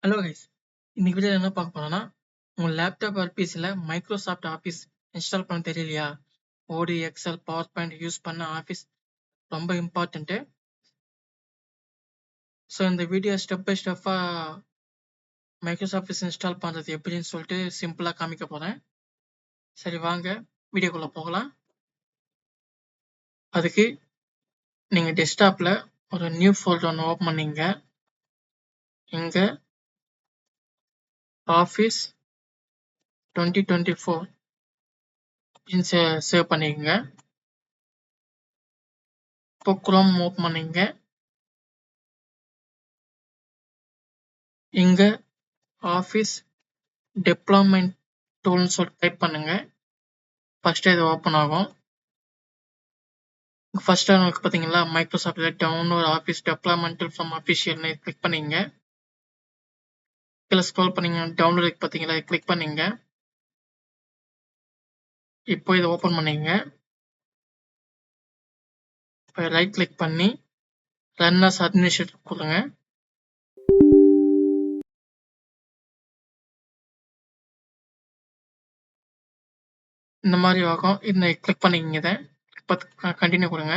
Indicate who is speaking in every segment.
Speaker 1: Hello guys. இன்னைக்கு வீடியோல என்ன பார்க்க போறோம்னா, உங்க லேப்டாப் ஆர் பிசில மைக்ரோசாஃப்ட் ஆஃபீஸ் இன்ஸ்டால் பண்ண தெரியலையா? Word, Excel, PowerPoint use பண்ண ஆஃபீஸ் ரொம்ப இம்பார்ட்டன்ட். ஸோ இந்த வீடியோ ஸ்டெப் பை ஸ்டெப்பா மைக்ரோசாஃப்ட் ஆஃபீஸ் இன்ஸ்டால் பண்றது எப்படின்னு சொல்லிட்டு சிம்பிளா காமிக்க போறேன். சரி வாங்க வீடியோக்குள்ள போகலாம். அதுக்கு நீங்க டெஸ்க்டாப்ல ஒரு நியூ ஃபோல்டர் ஒன்று ஓப்பன் பண்ணீங்க. இங்க ஆஃபீஸ் 2024 சேவ் பண்ணிக்கங்க. இப்போ குரோம் ஓப்பன் பண்ணீங்க. இங்க ஆஃபீஸ் டெப்ளாய்மெண்ட் டூல்னு சொல்லிட்டு டைப் பண்ணுங்க. ஃபர்ஸ்ட் இது ஓப்பன் ஆகும். ஃபர்ஸ்ட் உங்களுக்கு பார்த்தீங்களா Microsoft download office deployment from அஃபிஷியல்னு கிளிக் பண்ணீங்க. கீழே ஸ்க்ரோல் பண்ணீங்க, டவுன்லோட் பார்த்தீங்களா, கிளிக் பண்ணீங்க. இப்போ இதை ஓப்பன் பண்ணீங்க. இப்போ ரைட் கிளிக் பண்ணி ரன் அஸ் அட்மினிஸ்ட்ரேட்டர் கொடுங்க. இந்த மாதிரி ஆகும். இந்த கிளிக் பண்ணிக்கிங்க. இதை கண்டினியூ கொடுங்க.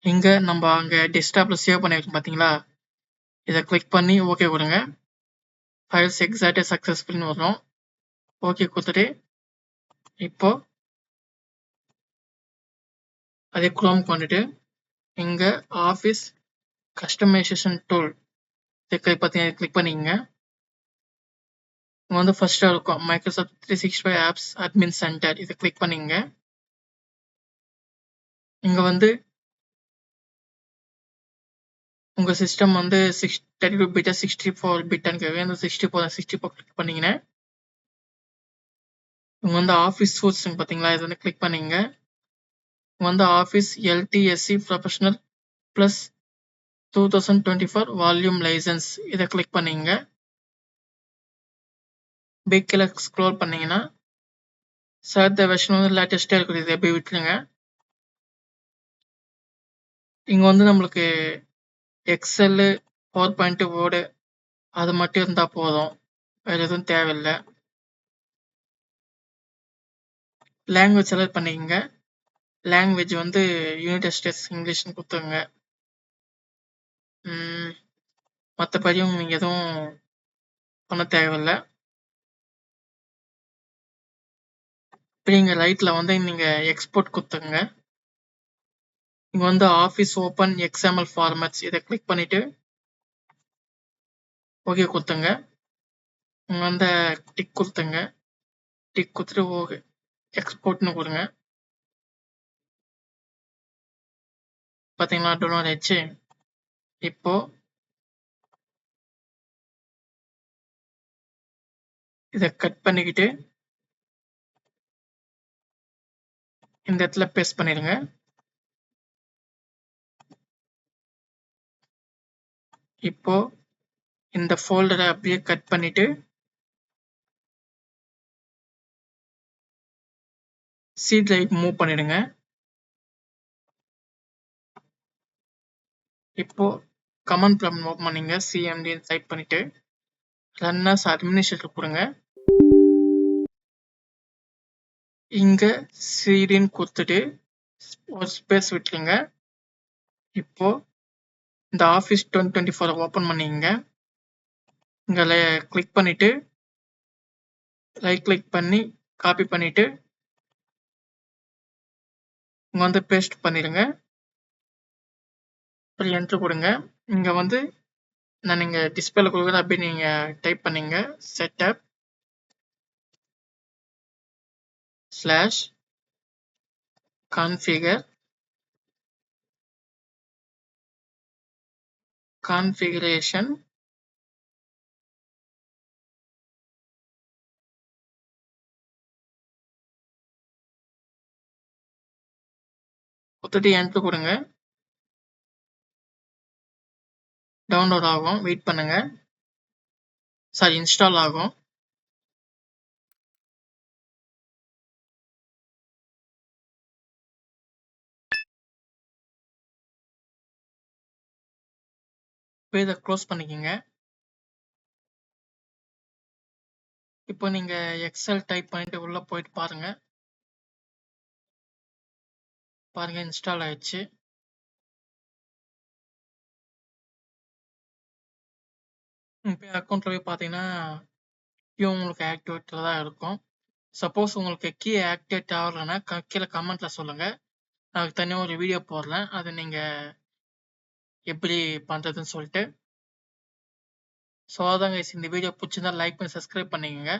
Speaker 1: இங்க நம்ம அங்க டெஸ்க்டாப்ல சேவ் பண்ணிருக்கோம் பார்த்தீங்களா, இதை கிளிக் பண்ணி ஓகே கொடுங்க. ஃபைல்ஸ் எக்ஸாக்டா சக்சஸ்ஃபுல்னு வரும். ஓகே கொடுத்துட்டு இப்போ அதே குரோம்க்கு வந்துட்டு இங்க ஆஃபீஸ் கஸ்டமைசேஷன் டூல் கிளிக் பண்ணிக்கங்க. இங்க வந்து ஃபர்ஸ்ட் இருக்கும் மைக்ரோசாஃப்ட் 365 ஆப்ஸ் அட்மின் சென்டர், இதை கிளிக் பண்ணிங்க. இங்க வந்து உங்க சிஸ்டம் வந்து 32 பிட்டா 64 பிட்டான்னு கேட்குது. இந்த 64 கிளிக் பண்ணீங்கன்னா இங்க வந்து ஆஃபீஸ் சூட்ஸ் பார்த்தீங்களா, இது வந்து கிளிக் பண்ணீங்க. இங்க வந்து office LTSC professional plus 2024 volume license, இதை கிளிக் பண்ணீங்க. கீழே ஸ்க்ரோல் பண்ணீங்கன்னா சார் வெர்ஷன் வந்து லேட்டஸ்டா இருக்குது, இதை எப்படி விட்டுருங்க. இங்க வந்து நம்மளுக்கு எக்ஸல், பவர் பாயிண்ட், வேர்டு அது மட்டும் இருந்தா போதும், வேற எதுவும் தேவையில்லை. லாங்குவேஜ் செலக்ட் பண்ணிக்கங்க. லாங்குவேஜ் வந்து யுனைடெட் ஸ்டேட்ஸ் இங்கிலீஷ்னு கொடுத்துருங்க. மற்றபடியும் நீங்க எதுவும் பண்ண தேவையில்லை. இப்போ நீங்க ரைட்ல வந்து நீங்க எக்ஸ்போர்ட் கொடுத்துருங்க. இங்க வந்து ஆஃபீஸ் ஓப்பன் எக்ஸ்எம்எல் ஃபார்மேட்ஸ், இதை கிளிக் பண்ணிட்டு ஓகே கொடுத்துங்க. இங்க வந்து டிக் கொடுத்துங்க. டிக் கொடுத்துட்டு ஓகே எக்ஸ்போர்ட்னு கொடுங்க. பார்த்தீங்களா டவுன்லோட் ஆயிடுச்சு. இப்போ இதை கட் பண்ணிக்கிட்டு இந்த இடத்துல பேஸ்ட் பண்ணிடுங்க. இப்போ இந்த ஃபோல்டரை அப்படியே கட் பண்ணிட்டு சி டிரைவ் மூவ் பண்ணிடுங்க. இப்போ கமாண்ட் ப்ராம்ப்ட் ஓப்பன் பண்ணீங்க. சிஎம்டி டைப் பண்ணிட்டு ரன் அஸ் அட்மினிஸ்ட்ரேட்டர் கொடுங்க. இங்க சிடின்னு கொடுத்துட்டு ஒரு ஸ்பேஸ் விட்டுருங்க. இப்போ இந்த ஆஃபீஸ் 2024 ஓப்பன் பண்ணிங்க. இங்க கிளிக் பண்ணிட்டு ரைட் கிளிக் பண்ணி காப்பி பண்ணிட்டு இங்க வந்து பேஸ்ட் பண்ணிடுங்க. அப்புறம் என்டர் கொடுங்க. இங்க வந்து நான் நீங்க டிஸ்பிளேல கொடுக்குறது அப்படியே நீங்க டைப் பண்ணீங்க. செட்டப் ஸ்லாஷ் கான்ஃபிகர் கான்ஃபிகரேஷன் கொடுத்துட்டு என்டர் கொடுங்க. டவுன்லோட் ஆகும், வெயிட் பண்ணுங்க. சாரி, இன்ஸ்டால் ஆகும். இப்போ இதை க்ளோஸ் பண்ணிக்கோங்க. இப்போ நீங்க எக்ஸல் டைப் பண்ணிட்டு உள்ள போயிட்டு பாருங்க. பாருங்க இன்ஸ்டால் ஆயிடுச்சு. இப்போ அக்கௌண்ட்ல போய் பார்த்தீங்கன்னா கீ உங்களுக்கு ஆக்டிவேட்டில் தான் இருக்கும். சப்போஸ் உங்களுக்கு கீ ஆக்டிவேட் ஆகலைன்னா கீழே கமெண்ட்ல சொல்லுங்க. அதுக்கு தனியாக ஒரு வீடியோ போடுறேன். அதை நீங்க எப்படி பண்றதுன்னு சொல்லிட்டு. ஸோ அதான் guys, இந்த வீடியோ பிடிச்சிருந்தா லைக் பண்ணி சப்ஸ்கிரைப் பண்ணிக்கோங்க.